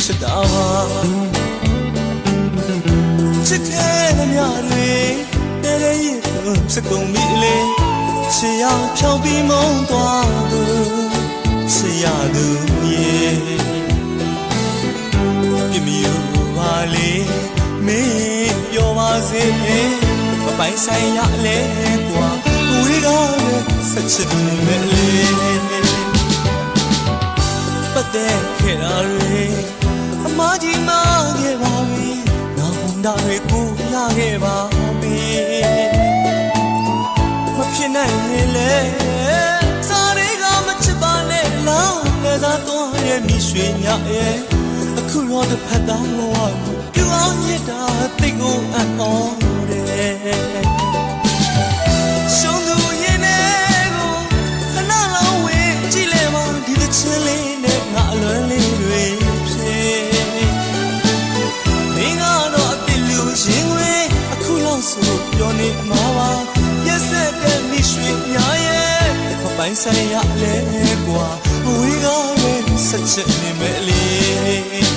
ချစ်တာပါချစ်ခဲ့တဲ့မြတွေတဲတဲ့ရေဖြစ်ကုန်ပြီလေချစ်ရဖြောင်းပြီးမုန်းသွားသူချစ်ရသူရေပြမီပါလေမင်းပြောပါစေမပိုင်ဆိုင်ရလဲကွာဝေးကားနဲ့ဆက်ချစ်နေမယ်လေပတ်သက်ခဲ့တာတွေအမကြီးမခဲ့ပါပြီနောက်ဒါတွေကိုရခဲ့ပါပြီမဖြစ်နိုင်လေစားတွေကမချစ်ပါနဲ့လောင်းလည်းသာတော့ရဲ့မိရွှေညရဲ့အခုတော့တစ်ဖက်သားလို့ပြောင်းရတာတိတ်ကိုအံ့ဩတယ်ရှုံးသူရင်နဲ့ကိုခဏလောက်ဝေးကြည့်လဲမဒီတစ်ချင်းလေးနဲ့ငါအလွန်လေးတွေဖြစ်မင်းကတော့အပြစ်လူရင်ဝေးအခုလောက်ဆိုပြောနေမှာပါရက်စက်တဲ့မိရွှေညာရဲ့မပိုင်ဆိုင်ရလဲကွာဝေးကားနဲ့ဆက်ချစ်နေမယ်လေ